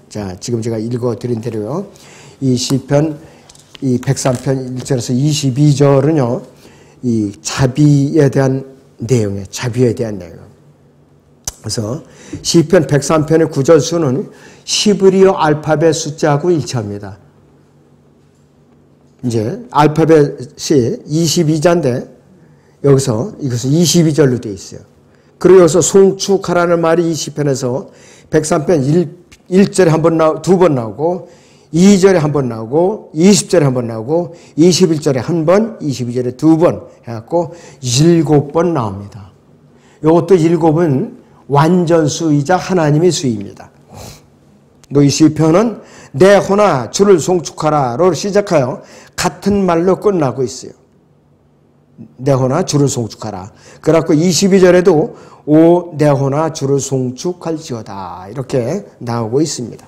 자, 지금 제가 읽어드린 대로요. 이 시편, 이 103편 1절에서 22절은요, 이 자비에 대한 내용이에요. 자비에 대한 내용. 그래서 시편 103편의 구절 수는 히브리어 알파벳 숫자하고 일치합니다. 이제 알파벳이 22자인데 여기서 이것은 22절로 되어 있어요. 그리고 여기서 송축하라는 말이 이 시편에서 103편 1절에 두 번 나오고 2절에 한 번 나오고 20절에 한 번 나오고 21절에 한 번, 22절에 두 번 해갖고 7번 나옵니다. 이것도 7은 완전수이자 하나님의 수입니다. 이 시편은 내 호나 주를 송축하라로 시작하여 같은 말로 끝나고 있어요. 내 호나 주를 송축하라. 그래갖고 22절에도 오 내 호나 주를 송축할지어다 이렇게 나오고 있습니다.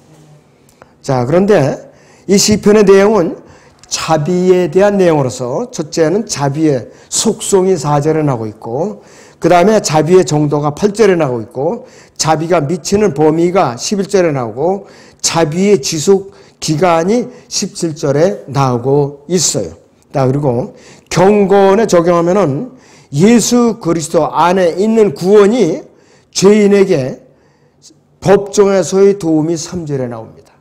자, 그런데 이 시편의 내용은 자비에 대한 내용으로서 첫째는 자비의 속성이 4절에 나오고 있고 그 다음에 자비의 정도가 8절에 나오고 있고 자비가 미치는 범위가 11절에 나오고 자비의 지속 기간이 17절에 나오고 있어요. 자, 그리고 경건에 적용하면은 예수 그리스도 안에 있는 구원이 죄인에게 법정에서의 도움이 3절에 나옵니다.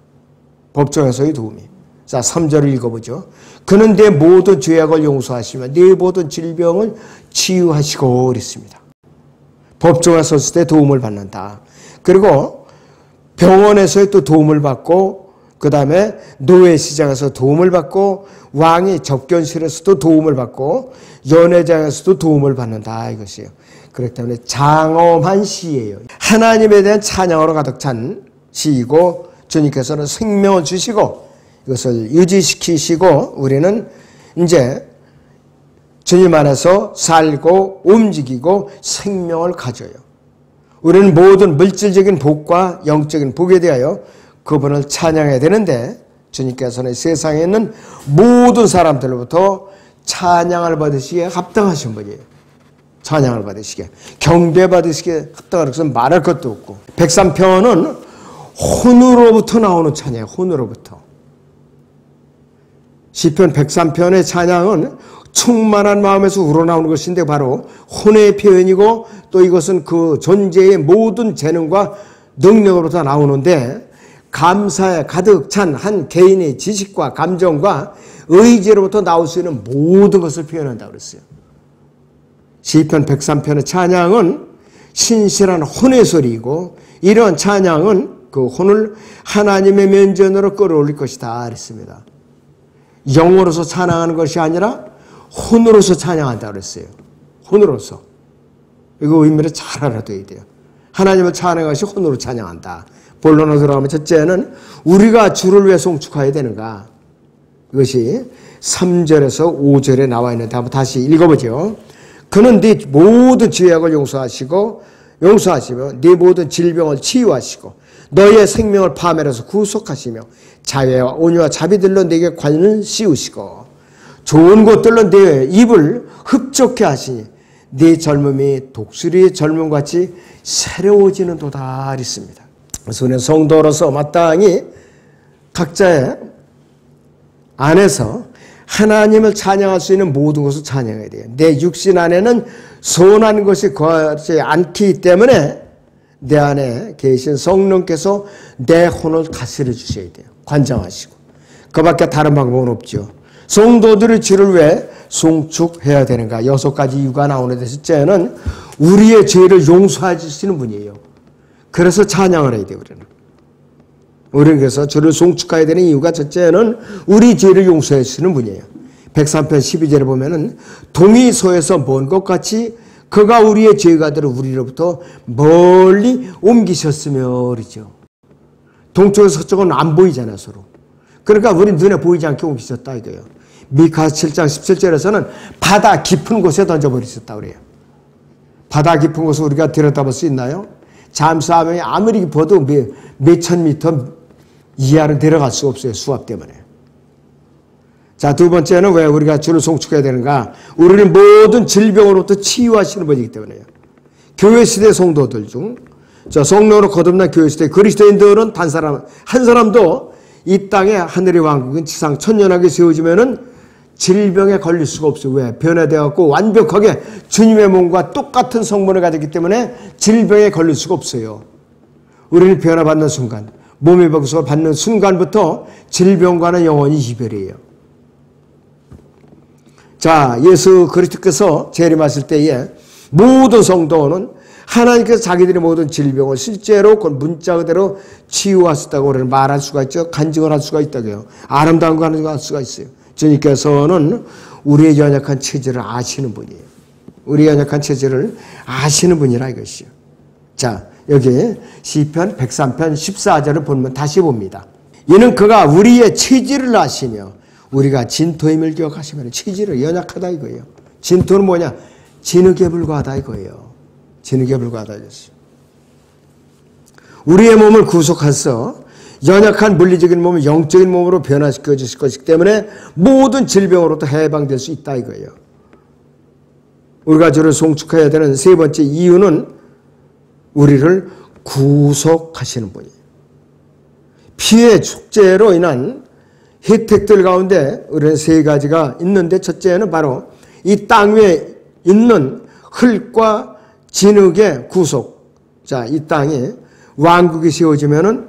법정에서의 도움이. 자, 3절을 읽어보죠. 그는 내 모든 죄악을 용서하시며 내 모든 질병을 치유하시고 그랬습니다. 법정에 섰을 때 도움을 받는다. 그리고 병원에서의 또 도움을 받고 그 다음에 노예시장에서 도움을 받고 왕이 접견실에서도 도움을 받고 연회장에서도 도움을 받는다 이것이에요. 그렇기 때문에 장엄한 시예요. 하나님에 대한 찬양으로 가득 찬 시이고 주님께서는 생명을 주시고 이것을 유지시키시고 우리는 이제 주님 안에서 살고 움직이고 생명을 가져요. 우리는 모든 물질적인 복과 영적인 복에 대하여 그분을 찬양해야 되는데 주님께서는 세상에 있는 모든 사람들로부터 찬양을 받으시기에 합당하신 분이에요. 찬양을 받으시기에 경배받으시기에 합당한 것은 말할 것도 없고 103편은 혼으로부터 나오는 찬양이에요. 혼으로부터. 시편 103편의 찬양은 충만한 마음에서 우러나오는 것인데 바로 혼의 표현이고 또 이것은 그 존재의 모든 재능과 능력으로부터 나오는데 감사에 가득 찬 한 개인의 지식과 감정과 의지로부터 나올 수 있는 모든 것을 표현한다고 그랬어요. 시편 103편의 찬양은 신실한 혼의 소리이고 이러한 찬양은 그 혼을 하나님의 면전으로 끌어올릴 것이다 그랬습니다. 영어로서 찬양하는 것이 아니라 혼으로서 찬양한다고 그랬어요. 혼으로서. 이거 의미를 잘 알아둬야 돼요. 하나님을 찬양하는 것이 혼으로 찬양한다. 본론으로 들어가면 첫째는 우리가 주를 왜 송축해야 되는가? 이것이 3절에서 5절에 나와 있는데 한번 다시 읽어보죠. 그는 네 모든 죄악을 용서하시며 네 모든 질병을 치유하시고 너의 생명을 파멸해서 구속하시며 자애와 온유와 자비들로 네게 관을 씌우시고 좋은 것들로 네 입을 흡족해 하시니 네 젊음이 독수리의 젊음같이 새로워지는도다 했습니다. 그래서 우리는 성도로서 마땅히 각자의 안에서 하나님을 찬양할 수 있는 모든 것을 찬양해야 돼요. 내 육신 안에는 선한 것이 거하지 않기 때문에 내 안에 계신 성령께서 내 혼을 다스려 주셔야 돼요. 관장하시고. 그밖에 다른 방법은 없죠. 성도들의 죄를 왜 송축해야 되는가? 6가지 이유가 나오는데 첫째는 우리의 죄를 용서해 주시는 분이에요. 그래서 찬양을 해야 돼요. 우리는 그래서 주를 송축해야 되는 이유가 첫째는 우리 죄를 용서해 주시는 분이에요. 103편 12절에 보면은 동이소에서 먼 것 같이 그가 우리의 죄가들을 우리로부터 멀리 옮기셨으며 그러죠. 동쪽에서 서쪽은 안 보이잖아요, 서로. 그러니까 우리 눈에 보이지 않게 옮기셨다 이거예요. 미카 7장 17절에서는 바다 깊은 곳에 던져버리셨다 그래요. 바다 깊은 곳을 우리가 들여다볼 수 있나요? 잠수함이 아무리 깊어도 몇천 미터 이하로 내려갈 수 없어요. 수압 때문에. 자, 두 번째는 왜 우리가 주를 송축해야 되는가? 우리는 모든 질병으로부터 치유하시는 분이기 때문에요. 교회 시대 성도들 중 자, 성령으로 거듭난 교회 시대 그리스도인들은 한 사람도 이 땅에 하늘의 왕국인 지상 천년하게 세워지면은 질병에 걸릴 수가 없어요. 왜? 변화되어갖고 완벽하게 주님의 몸과 똑같은 성분을 가졌기 때문에 질병에 걸릴 수가 없어요. 우리는 변화받는 순간, 몸의 복수를 받는 순간부터 질병과는 영원히 이별이에요. 자, 예수 그리스도께서 재림하실 때에 모든 성도는 하나님께서 자기들의 모든 질병을 실제로 그 문자 그대로 치유하셨다고 우리는 말할 수가 있죠. 간증을 할 수가 있다고요. 아름다운 거 하는 거 할 수가 있어요. 주님께서는 우리의 연약한 체질을 아시는 분이에요. 우리의 연약한 체질을 아시는 분이라 이것이요. 자, 여기 시편 103편 14절을 보면 다시 봅니다. 이는 그가 우리의 체질을 아시며 우리가 진토임을 기억하시면 체질을 연약하다 이거예요. 진토는 뭐냐? 진흙에 불과하다 이거예요. 진흙에 불과하다 이것이요. 우리의 몸을 구속해서 연약한 물리적인 몸을 영적인 몸으로 변화시켜 주실 것이기 때문에 모든 질병으로부터 해방될 수 있다 이거예요. 우리가 주를 송축해야 되는 세 번째 이유는 우리를 구속하시는 분이에요. 피의 축제로 인한 혜택들 가운데 우리는 세 가지가 있는데 첫째는 바로 이 땅 위에 있는 흙과 진흙의 구속. 자, 이 땅에 왕국이 세워지면은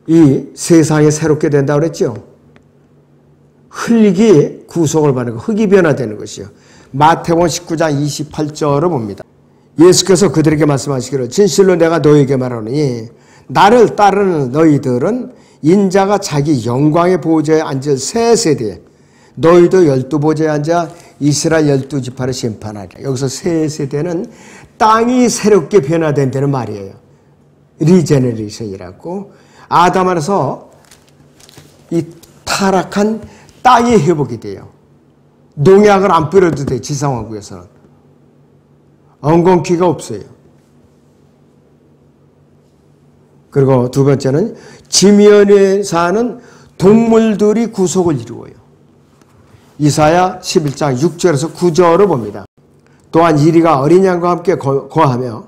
이 세상이 새롭게 된다고 그랬죠. 흙이 구속을 받는 거, 흙이 변화되는 것이요. 마태복음 19장 28절을 봅니다. 예수께서 그들에게 말씀하시기를 진실로 내가 너희에게 말하노니 나를 따르는 너희들은 인자가 자기 영광의 보좌에 앉을 새 세대에 너희도 12보좌에 앉아 이스라엘 12지파를 심판하리라. 여기서 새 세대는 땅이 새롭게 변화된다는 말이에요. 리제너레이션이라고. 아담 안에서 이 타락한 땅이 회복이 돼요. 농약을 안 뿌려도 돼, 지상왕국에서는. 엉겅퀴가 없어요. 그리고 두 번째는 지면에 사는 동물들이 구속을 이루어요. 이사야 11장 6절에서 9절을 봅니다. 또한 이리가 어린 양과 함께 거하며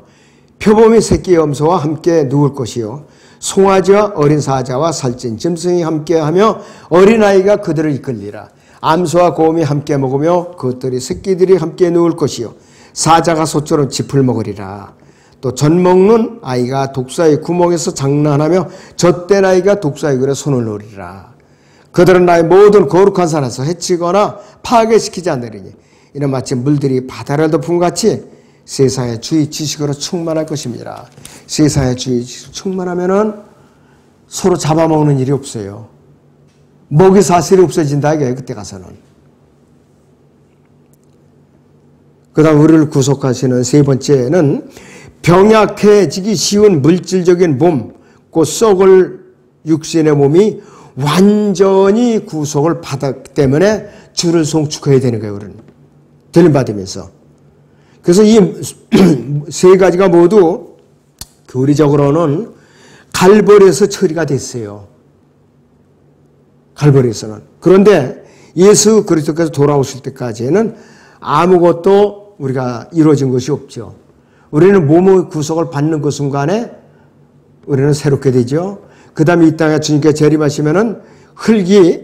표범이 새끼 염소와 함께 누울 것이요 송아지와 어린 사자와 살찐 짐승이 함께하며 어린아이가 그들을 이끌리라. 암소와 고음이 함께 먹으며 그것들이 새끼들이 함께 누울 것이요 사자가 소처럼 짚을 먹으리라. 또 젖 먹는 아이가 독사의 구멍에서 장난하며 젖된 아이가 독사의 굴에 손을 놓으리라. 그들은 나의 모든 거룩한 산에서 해치거나 파괴시키지 않으리니 이는 마치 물들이 바다를 덮은 같이 세상의 주의 지식으로 충만할 것입니다. 세상의 주의 지식으로 충만하면은 서로 잡아먹는 일이 없어요. 먹이 사슬이 없어진다 이게 그때 가서는. 그 다음 우리를 구속하시는 세 번째는 병약해지기 쉬운 물질적인 몸, 곧 썩을 육신의 몸이 완전히 구속을 받았기 때문에 주를 송축해야 되는 거예요. 우리는 들림받으면서. 그래서 이 세 가지가 모두 교리적으로는 갈보리에서 처리가 됐어요. 갈보리에서는. 그런데 예수 그리스도께서 돌아오실 때까지는 아무것도 우리가 이루어진 것이 없죠. 우리는 몸의 구속을 받는 그 순간에 우리는 새롭게 되죠. 그 다음에 이 땅에 주님께 재림하시면은 흙이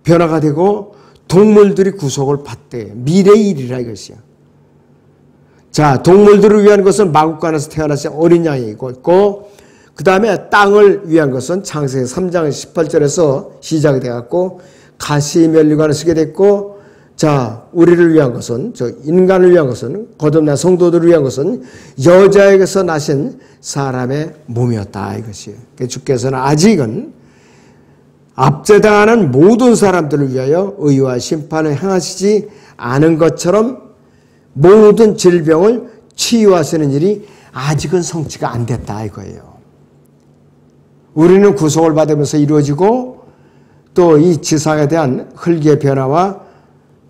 변화가 되고 동물들이 구속을 받대. 미래의 일이라 이것이요. 자, 동물들을 위한 것은 마국간에서 태어나신 어린 양이 있고, 그 다음에 땅을 위한 것은 창세기 3장 18절에서 시작이 되었고, 가시면류관을 쓰게 됐고, 자, 우리를 위한 것은, 인간을 위한 것은, 거듭난 성도들을 위한 것은 여자에게서 나신 사람의 몸이었다 이것이에요. 주께서는 아직은 압제당하는 모든 사람들을 위하여 의와 심판을 행하시지 않은 것처럼 모든 질병을 치유하시는 일이 아직은 성취가 안 됐다 이거예요. 우리는 구속을 받으면서 이루어지고 또 이 지상에 대한 흙의 변화와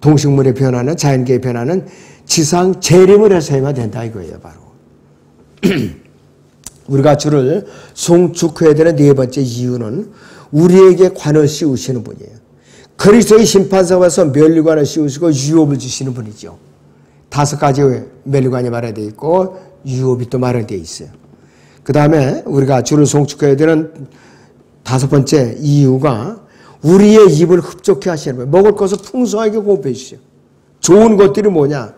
동식물의 변화는 자연계의 변화는 지상 재림을 해서야만 된다 이거예요. 바로 우리가 주를 송축해야 되는 네 번째 이유는 우리에게 관을 씌우시는 분이에요. 그리스도의 심판석에서 면류관을 씌우시고 유업을 주시는 분이죠. 5가지 면류관이 말해야 돼 있고 유업이 또 마련되어 있어요. 그 다음에 우리가 주를 송축해야 되는 5번째 이유가 우리의 입을 흡족해 하시는 거예요. 먹을 것을 풍성하게 공급해 주시오. 좋은 것들이 뭐냐?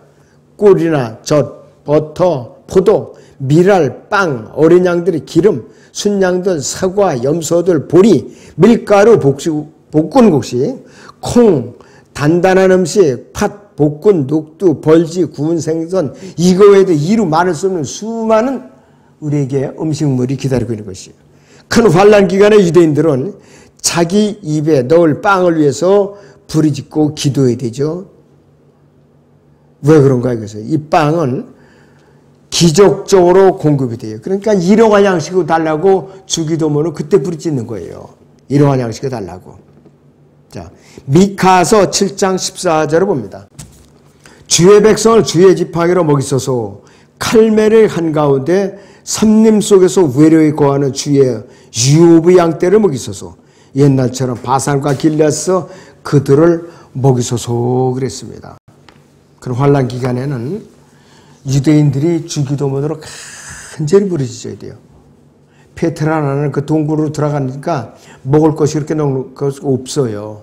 꿀이나 젖, 버터, 포도, 미랄, 빵, 어린 양들의 기름, 순양들, 사과, 염소들, 보리, 밀가루, 볶은 곡식, 콩, 단단한 음식, 팥, 볶은 녹두, 벌지, 구운 생선, 이거 외에도 이루 말할 수 없는 수많은 우리에게 음식물이 기다리고 있는 것이에요. 큰 환란 기간에 유대인들은 자기 입에 넣을 빵을 위해서 부르짖고 기도해야 되죠. 왜 그런가 이것은 이 빵은 기적적으로 공급이 돼요. 그러니까 일용할 양식을 달라고 주기도문은 그때 부르짖는 거예요. 일용할 양식을 달라고. 자, 미카서 7장 14절을 봅니다. 주의 백성을 주의 지팡이로 먹이소서. 칼멜의 한가운데 삼림 속에서 외로이 거하는 주의 유업의 양떼를 먹이소서. 옛날처럼 바산과 길앗에서 그들을 먹이소서 그랬습니다. 그런 환란 기간에는 유대인들이 주기도문으로 간절히 부르짖어야 돼요. 페트라라는 그 동굴로 들어가니까 먹을 것이 그렇게 없어요.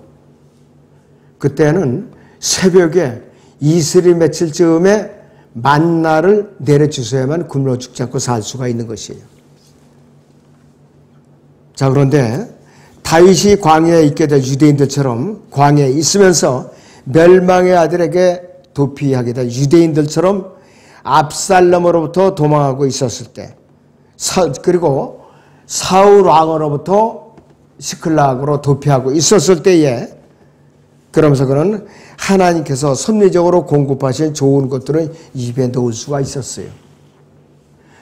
그때는 새벽에 이슬이 맺힐 즈음에 만나를 내려주셔야만 굶어 죽지 않고 살 수가 있는 것이에요. 자, 그런데 다윗이 광야에 있게 될 유대인들처럼 광야에 있으면서 멸망의 아들에게 도피하게 된 유대인들처럼 압살롬으로부터 도망하고 있었을 때, 그리고 사울 왕으로부터 시클락으로 도피하고 있었을 때에, 그러면서 그는 하나님께서 섭리적으로 공급하신 좋은 것들을 입에 넣을 수가 있었어요.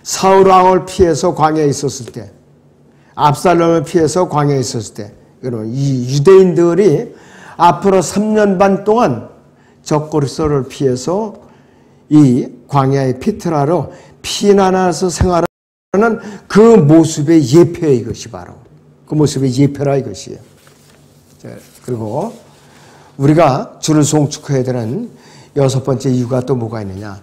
사울 왕을 피해서 광야에 있었을 때, 압살롬을 피해서 광야에 있었을 때, 여러분 이 유대인들이 앞으로 3년 반 동안 적그리스도를 피해서 이 광야의 피트라로 피난해서 생활하는 그 모습의 예표예요. 이것이 바로 그 모습의 예표라 이것이에요. 자, 그리고 우리가 주를 송축해야 되는 6번째 이유가 또 뭐가 있느냐?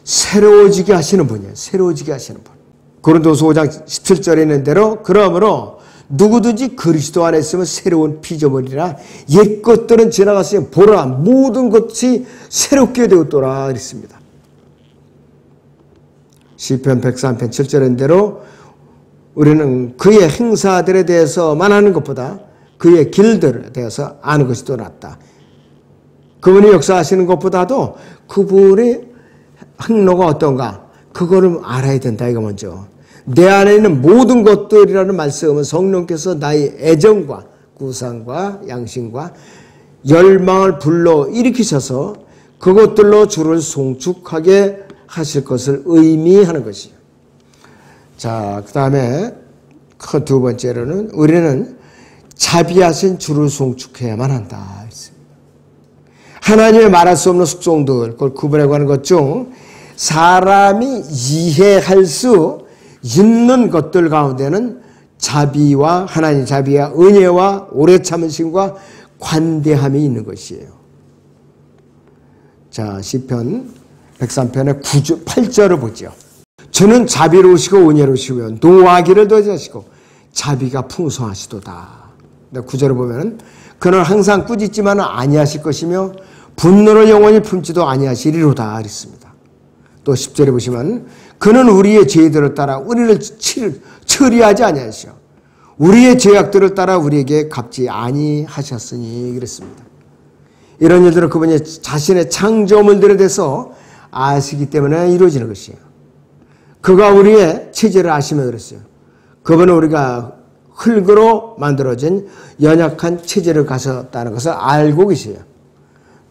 새로워지게 하시는 분이에요. 새로워지게 하시는 분. 고린도서 5장 17절에 있는 대로 그러므로 누구든지 그리스도 안에 있으면 새로운 피조물이라 옛 것들은 지나갔으니 보라 모든 것이 새롭게 되었더라 그랬습니다. 시편 103편 7절에 있는 대로 우리는 그의 행사들에 대해서만 아는 것보다 그의 길들에 대해서 아는 것이 더 낫다. 그분이 역사하시는 것보다도 그분의 행로가 어떤가 그거를 알아야 된다. 이거 먼저. 내 안에 있는 모든 것들이라는 말씀은 성령께서 나의 애정과 구상과 양심과 열망을 불러 일으키셔서 그것들로 주를 송축하게 하실 것을 의미하는 것이에요. 자, 그 다음에 그 두 번째로는 우리는 자비하신 주를 송축해야만 한다. 하나님의 말할 수 없는 숙종들, 그걸 구분하고 하는 것 중 사람이 이해할 수 있는 것들 가운데는 자비와 하나님의 자비와 은혜와 오래 참으심과 관대함이 있는 것이에요. 자, 시편 103편의 8절을 보죠. 주는 자비로우시고 은혜로우시며 노하기를 더하시고 자비가 풍성하시도다. 9절을 보면 그는 항상 꾸짖지만 아니하실 것이며 분노를 영원히 품지도 아니하시리로다 그랬습니다. 또 10절에 보시면 그는 우리의 죄들을 따라 우리를 처리하지 아니하시오. 우리의 죄악들을 따라 우리에게 갚지 아니하셨으니 그랬습니다. 이런 일들은 그분이 자신의 창조물들에 대해서 아시기 때문에 이루어지는 것이에요. 그가 우리의 체질을 아시며 그랬어요. 그분은 우리가 흙으로 만들어진 연약한 체질을 가졌다는 것을 알고 계세요.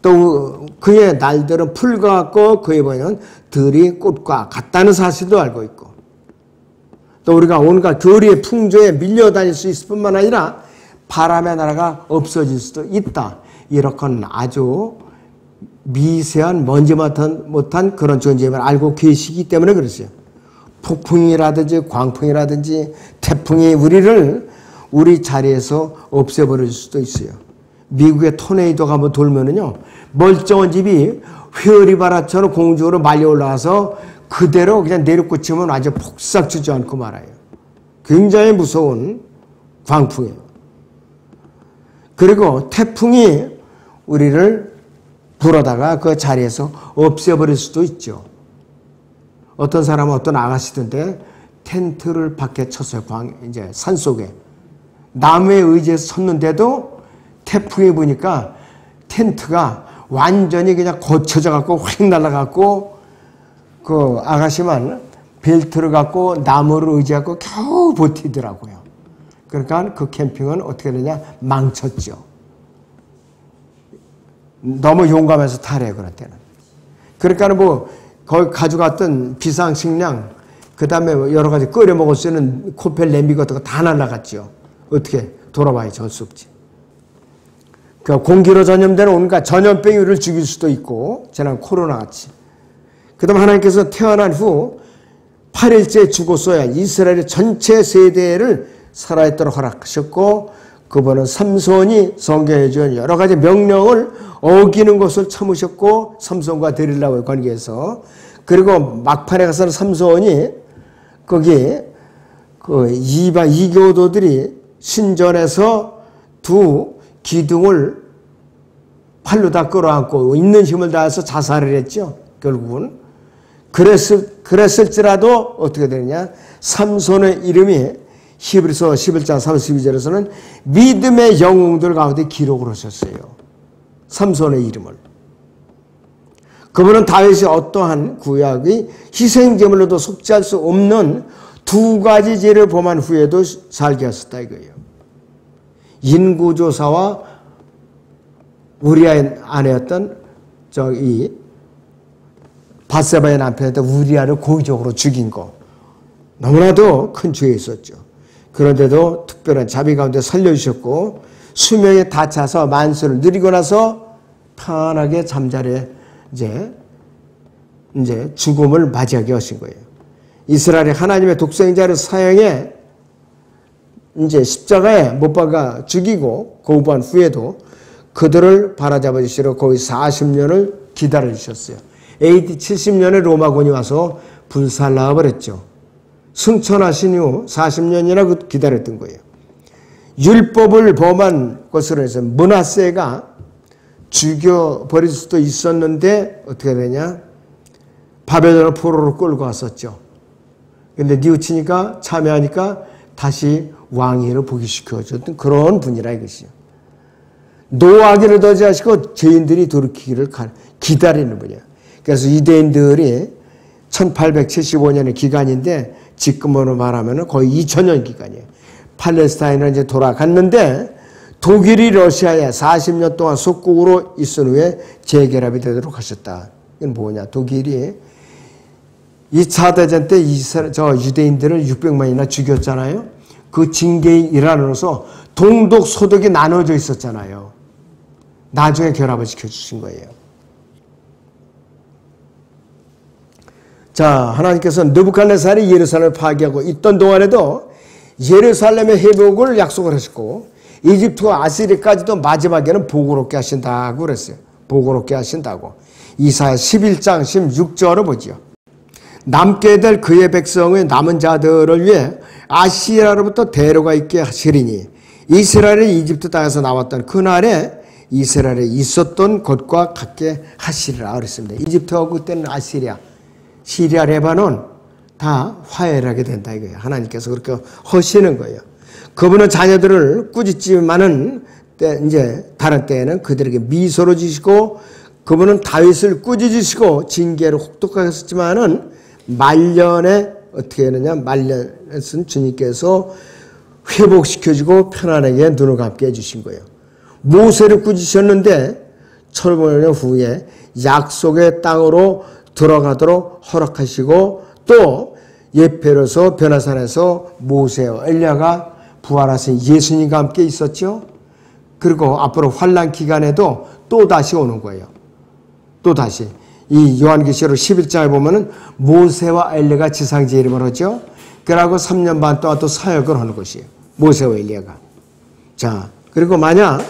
또 그의 날들은 풀과 같고 그의 보이는 들이 꽃과 같다는 사실도 알고 있고 또 우리가 온갖 교리의 풍조에 밀려다닐 수 있을 뿐만 아니라 바람의 나라가 없어질 수도 있다. 이렇게 아주 미세한 먼지 못한 그런 존재임을 알고 계시기 때문에 그러세요. 폭풍이라든지 광풍이라든지 태풍이 우리를 우리 자리에서 없애버릴 수도 있어요. 미국의 토네이도가 한번 돌면은요, 멀쩡한 집이 회오리바라처럼 공중으로 말려 올라와서 그대로 그냥 내려꽂히면 완전 폭삭 주저앉고 말아요. 굉장히 무서운 광풍이에요. 그리고 태풍이 우리를 불어다가 그 자리에서 없애버릴 수도 있죠. 어떤 사람은 어떤 아가씨던데 텐트를 밖에 쳤어요. 이제 산 속에. 나무에 의지해서 섰는데도 태풍이 부니까 텐트가 완전히 그냥 거쳐져 갖고 확 날아갖고 그 아가씨만 벨트를 갖고 나무를 의지하고 겨우 버티더라고요. 그러니까 그 캠핑은 어떻게 되냐? 망쳤죠. 너무 용감해서 타래요, 그럴 때는. 그러니까 뭐 거기 가져갔던 비상식량, 그 다음에 여러 가지 끓여 먹을 수 있는 코펠 냄비 같은 거 다 날아갔죠. 어떻게 돌아봐야지, 어쩔 수 없지. 그러니까 공기로 전염되는 온갖 전염병이 우리를 죽일 수도 있고, 지난 코로나 같이. 그 다음 하나님께서 태어난 후 8일째 죽었어야 이스라엘의 전체 세대를 살아있도록 허락하셨고, 그분은 삼손이 성경에 준 여러 가지 명령을 어기는 것을 참으셨고, 삼손과 데릴라와의 관계에서. 그리고 막판에 가서는 삼손이 거기 그 이교도들이 신전에서 두 기둥을 팔로 다 끌어안고 있는 힘을 다해서 자살을 했죠. 결국은. 그랬을지라도 어떻게 되느냐. 삼손의 이름이 히브리서 11장 32절에서는 믿음의 영웅들 가운데 기록을 하셨어요. 삼손의 이름을. 그분은 다윗이 어떠한 구약의 희생제물로도 속죄할 수 없는 두 가지 죄를 범한 후에도 살게 하셨다 이거예요. 인구조사와 우리아의 아내였던 이 바세바의 남편이었던 우리아를 고의적으로 죽인 거. 너무나도 큰 죄에 있었죠. 그런데도 특별한 자비 가운데 살려주셨고 수명에 다 차서 만수를 누리고 나서 편하게 잠자리에 이제 죽음을 맞이하게 하신 거예요. 이스라엘이 하나님의 독생자를 사형해 이제 십자가에 못 박아 죽이고 거부한 후에도 그들을 바라잡아 주시러 거의 40년을 기다려 주셨어요. AD 70년에 로마군이 와서 불살라 버렸죠. 승천하신 후 40년이나 기다렸던 거예요. 율법을 범한 것으로 해서 므낫세가 죽여버릴 수도 있었는데 어떻게 되냐? 바벨론을 포로로 끌고 왔었죠. 근데 뉘우치니까 참여하니까 다시 왕위를 복위시켜줬던 그런 분이라 이것이요. 노하기를 더디하시고 죄인들이 돌이키기를 기다리는 분이에요. 그래서 유대인들이 1875년의 기간인데 지금으로 말하면 거의 2000년 기간이에요. 팔레스타인을 이제 돌아갔는데 독일이 러시아에 40년 동안 속국으로 있은 후에 재결합이 되도록 하셨다. 이건 뭐냐? 독일이 2차 대전 때 유대인들을 600만이나 죽였잖아요. 그 징계의 일환으로서 동독 소독이 나눠져 있었잖아요. 나중에 결합을 시켜주신 거예요. 자, 하나님께서 느부갓네살이 예루살렘을 파괴하고 있던 동안에도 예루살렘의 회복을 약속을 하셨고 이집트와 아시리까지도 마지막에는 보고롭게 하신다고 그랬어요. 보고롭게 하신다고. 이사야 11장 16절을 보죠. 남게 될 그의 백성의 남은 자들을 위해 아시리아로부터 대로가 있게 하시리니 이스라엘이 이집트 땅에서 나왔던 그날에 이스라엘에 있었던 것과 같게 하시리라 그랬습니다. 이집트하고 그때는 아시리아, 시리아, 레바논 다 화해를 하게 된다 이거예요. 하나님께서 그렇게 하시는 거예요. 그분은 자녀들을 꾸짖지만은 이제 다른 때에는 그들에게 미소를 지시고 그분은 다윗을 꾸짖으시고 징계를 혹독하게 했었지만은 말년에 어떻게 했느냐? 말년에서는 주님께서 회복시켜주고 편안하게 눈을 감게 해주신 거예요. 모세를 꾸짖으셨는데 철문년 후에 약속의 땅으로 들어가도록 허락하시고 또 예배로서 변화산에서 모세와 엘리야가 부활하신 예수님과 함께 있었죠. 그리고 앞으로 환난 기간에도 또 다시 오는 거예요. 또 다시 이 요한계시록 11장에 보면은 모세와 엘리야가 지상제일을 하죠. 그러고 3년 반 동안 또 사역을 하는 것이에요. 모세와 엘리야가. 자, 그리고 만약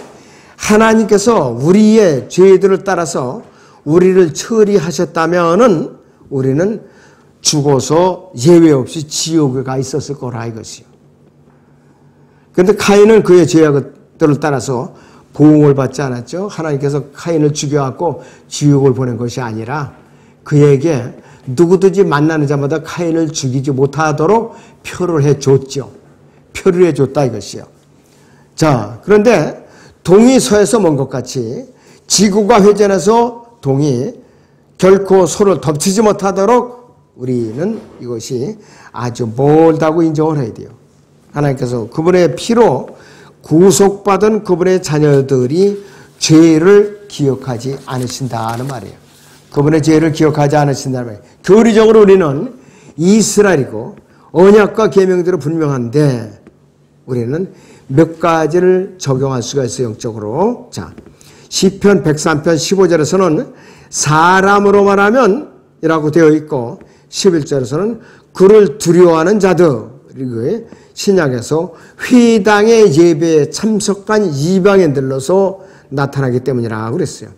하나님께서 우리의 죄들을 따라서 우리를 처리하셨다면은 우리는 죽어서 예외 없이 지옥에 가 있었을 거라 이것이요. 그런데 카인은 그의 죄악들을 따라서 보응을 받지 않았죠. 하나님께서 카인을 죽여갖고 지옥을 보낸 것이 아니라 그에게 누구든지 만나는 자마다 카인을 죽이지 못하도록 표를 해줬죠. 표를 해줬다 이것이요. 자, 그런데 동이 서에서 먼 것 같이 지구가 회전해서 동이 결코 서로 덮치지 못하도록 우리는 이것이 아주 멀다고 인정을 해야 돼요. 하나님께서 그분의 피로 구속받은 그분의 자녀들이 죄를 기억하지 않으신다는 말이에요. 그분의 죄를 기억하지 않으신다는 말이에요. 교리적으로 우리는 이스라엘이고 언약과 계명대로 분명한데 우리는 몇 가지를 적용할 수가 있어요. 영적으로. 자, 시편 103편 15절에서는 사람으로 말하면 이라고 되어 있고 11절에서는 그를 두려워하는 자들, 그리고 신약에서 회당의 예배에 참석한 이방인들로서 나타나기 때문이라고 그랬어요.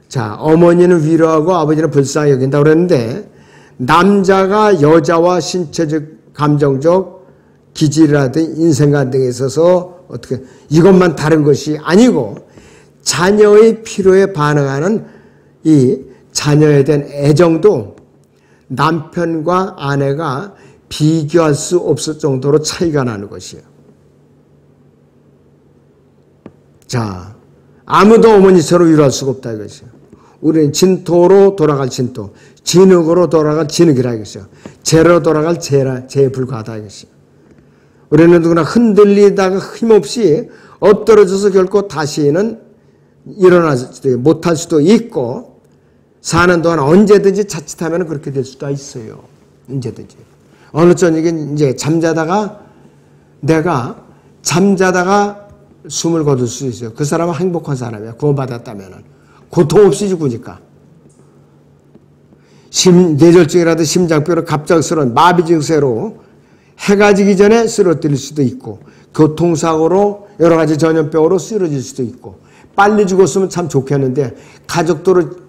자, 어머니는 위로하고 아버지는 불쌍히 여긴다고 그랬는데 남자가 여자와 신체적, 감정적, 기질이라든 인생관 등에 있어서 어떻게 이것만 다른 것이 아니고 자녀의 필요에 반응하는 이 자녀에 대한 애정도 남편과 아내가 비교할 수 없을 정도로 차이가 나는 것이에요. 자, 아무도 어머니처럼 위로할 수가 없다 이것이에요. 우리는 진토로 돌아갈 진토, 진흙으로 돌아갈 진흙이라 이것이에요. 재로 돌아갈 재에 불과하다 이것이에요. 우리는 누구나 흔들리다가 힘없이 엎드러져서 결코 다시는 일어나지 못할 수도 있고 사는 동안 언제든지 자칫하면 그렇게 될 수도 있어요. 언제든지. 어느 저녁에 이제 내가 잠자다가 숨을 거둘 수 있어요. 그 사람은 행복한 사람이야. 구원받았다면. 고통 없이 죽으니까. 뇌졸중이라도 심장병으로 갑작스러운 마비 증세로 해가 지기 전에 쓰러뜨릴 수도 있고 교통사고로 여러 가지 전염병으로 쓰러질 수도 있고 빨리 죽었으면 참 좋겠는데 가족들을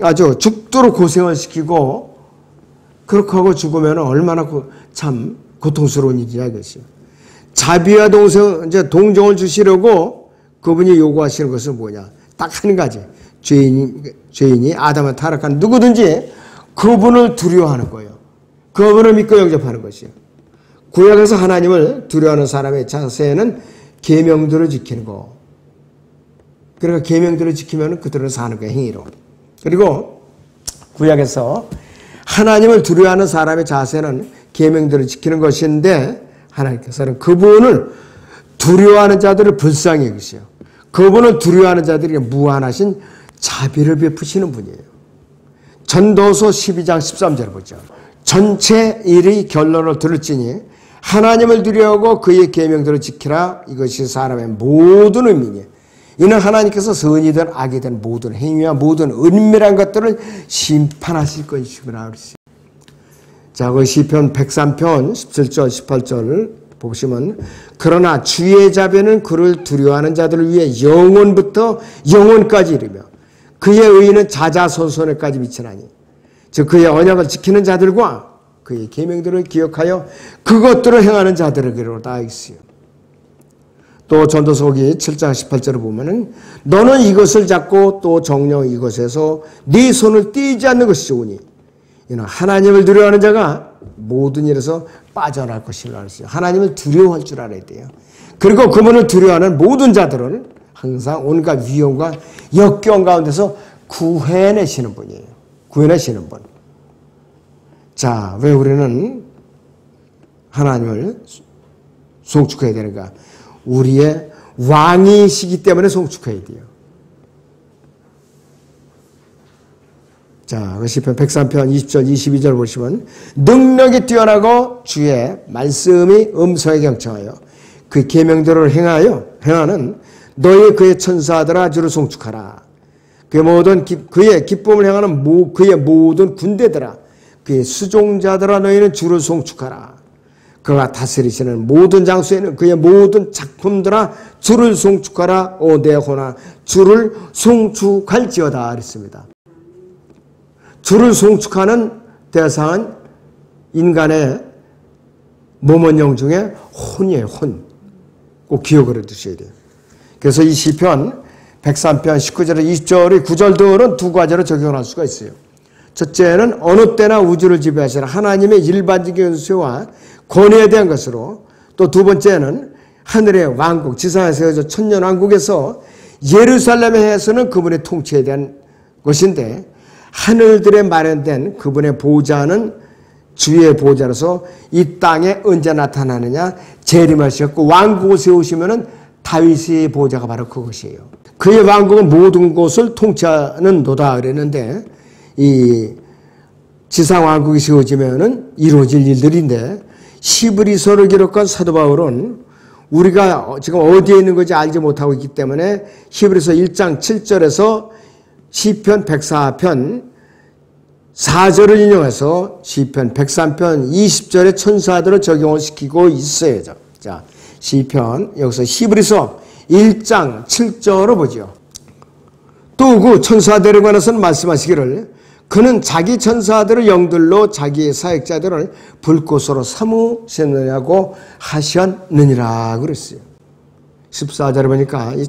아주 죽도록 고생을 시키고 그렇게 하고 죽으면 얼마나 참 고통스러운 일이야 이것이. 자비와 동정을 주시려고 그분이 요구하시는 것은 뭐냐? 딱 한 가지. 죄인이 아담을 타락한 누구든지 그분을 두려워하는 거예요. 그분을 믿고 영접하는 것이에요. 구약에서 하나님을 두려워하는 사람의 자세는 계명들을 지키는 거. 그러니까 계명들을 지키면 그들은 사는 거예요. 행위로. 그리고 구약에서 하나님을 두려워하는 사람의 자세는 계명들을 지키는 것인데 하나님께서는 그분을 두려워하는 자들을 불쌍히 여기세요. 그분을 두려워하는 자들에게 무한하신 자비를 베푸시는 분이에요. 전도서 12장 13절을 보죠. 전체 일의 결론을 들을지니 하나님을 두려워하고 그의 계명들을 지키라. 이것이 사람의 모든 의미니에요. 이는 하나님께서 선이든 악이든 모든 행위와 모든 은밀한 것들을 심판하실 것이구나 그랬어요. 자, 그 시편 103편 17절 18절을 보시면 그러나 주의 자비는 그를 두려워하는 자들을 위해 영원부터 영원까지 이르며 그의 의는 자자손손에까지 미치나니 즉 그의 언약을 지키는 자들과 그의 계명들을 기억하여 그것들을 행하는 자들에게로다 있어요. 또 전도서기 7장 18절을 보면은 너는 이것을 잡고 또 정녕 이것에서 네 손을 떼지 않는 것이 좋으니 이는 하나님을 두려워하는 자가 모든 일에서 빠져나갈 것이라 했어요. 하나님을 두려워할 줄 알아야 돼요. 그리고 그분을 두려워하는 모든 자들은 항상 온갖 위험과 역경 가운데서 구해내시는 분이에요. 구해내시는 분. 자, 왜 우리는 하나님을 송축해야 되는가? 우리의 왕이시기 때문에 송축해야 돼요. 자, 시편 103편 20절 22절 보시면 능력이 뛰어나고 주의 말씀이 음성에 경청하여 그 계명대로 행하는 너희 그의 천사들아 주를 송축하라. 그의 기쁨을 행하는 그의 모든 군대들아 그의 수종자들아 너희는 주를 송축하라. 그가 다스리시는 모든 장소에는 그의 모든 작품들아 주를 송축하라. 오 내 혼아 주를 송축할지어다 그랬습니다. 주를 송축하는 대상은 인간의 모먼영 중에 혼이에요. 혼. 꼭 기억을 해두셔야 돼요. 그래서 이 시편 103편 19절에 20절의 구절들은 두 가지로 적용할 수가 있어요. 첫째는 어느 때나 우주를 지배하시는 하나님의 일반적인 연수와 권위에 대한 것으로, 또 두 번째는 하늘의 왕국, 지상에 세워져 천년 왕국에서 예루살렘에서는 그분의 통치에 대한 것인데, 하늘들에 마련된 그분의 보좌는 주의 보좌로서 이 땅에 언제 나타나느냐, 재림하셨고 왕국을 세우시면은 다윗의 보좌가 바로 그것이에요. 그의 왕국은 모든 곳을 통치하는 도다 그랬는데, 이 지상 왕국이 세워지면은 이루어질 일들인데, 히브리서를 기록한 사도 바울은 우리가 지금 어디에 있는 건지 알지 못하고 있기 때문에 히브리서 1장 7절에서 시편 104편 4절을 인용해서 시편 103편 20절의 천사들을 적용을 시키고 있어요. 자, 시편 여기서 히브리서 1장 7절을 보죠. 또 그 천사들에 관해서는 말씀하시기를 그는 자기 천사들을 영들로 자기의 사역자들을 불꽃으로 삼으셨느냐고 하셨느니라 그랬어요. 14절에 보니까 이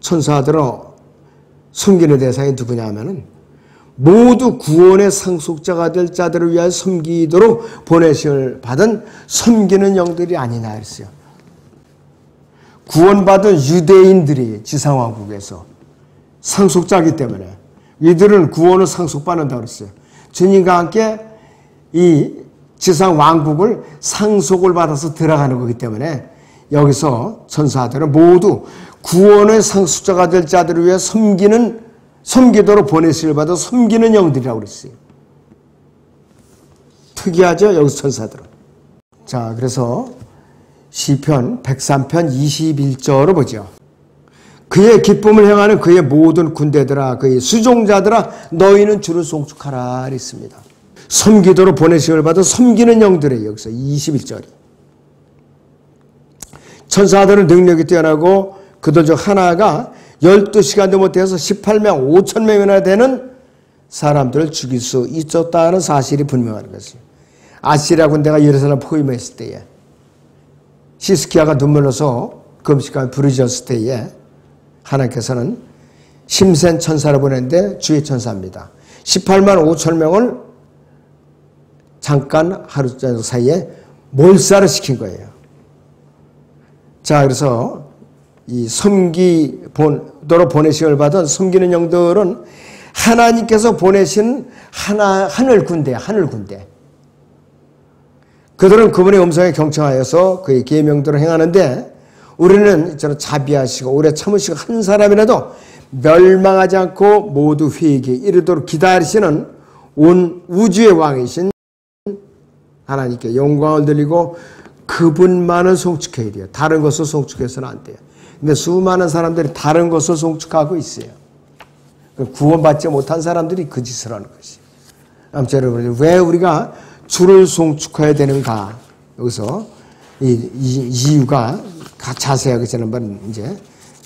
천사들은 섬기는 대상이 누구냐 하면은 모두 구원의 상속자가 될 자들을 위하여 섬기도록 보내심을 받은 섬기는 영들이 아니냐 그랬어요. 구원받은 유대인들이 지상왕국에서 상속자이기 때문에 이들은 구원을 상속받는다고 그랬어요. 주님과 함께 이 지상왕국을 상속을 받아서 들어가는 거기 때문에 여기서 천사들은 모두 구원의 상속자가 될 자들을 위해 섬기도록 보내심을 받아 섬기는 영들이라고 그랬어요. 특이하죠? 여기서 천사들은. 자, 그래서 시편 103편 21절을 보죠. 그의 기쁨을 행하는 그의 모든 군대들아, 그의 수종자들아, 너희는 주를 송축하라 그랬습니다. 섬기도록 보내심을 받아 섬기는 영들이에요. 여기서 21절이. 천사들은 능력이 뛰어나고 그들 중 하나가 12시간도 못해서 18명 5천명이나 되는 사람들을 죽일 수 있었다는 사실이 분명한 것이에요. 아시리아 군대가 예루살렘 포위했을 때에 시스키야가 눈물로서 금식하며 부르짖었을 때에 하나님께서는 심센 천사를 보냈는데 주의 천사입니다. 18만 5천 명을 잠깐 하루 사이에 몰살을 시킨 거예요. 자, 그래서 이 섬기도록 보내심을 받은 섬기는 영들은 하나님께서 보내신 하늘 군대. 그들은 그분의 음성에 경청하여서 그의 계명대로 행하는데, 우리는 저는 자비하시고 오래 참으시고 한 사람이라도 멸망하지 않고 모두 회개에 이르도록 기다리시는 온 우주의 왕이신 하나님께 영광을 드리고 그분만을 송축해야 돼요. 다른 것을 송축해서는 안 돼요. 근데 수많은 사람들이 다른 것을 송축하고 있어요. 구원받지 못한 사람들이 그 짓을 하는 것이에요. 아무튼 여러분, 왜 우리가 주를 송축해야 되는가? 여기서 이 이유가 자세하게 지난번 이제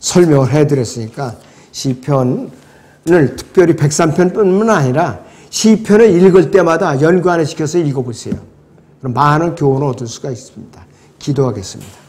설명을 해드렸으니까 시편을 특별히 103편뿐만 아니라 시편을 읽을 때마다 연관을 시켜서 읽어보세요. 그럼 많은 교훈을 얻을 수가 있습니다. 기도하겠습니다.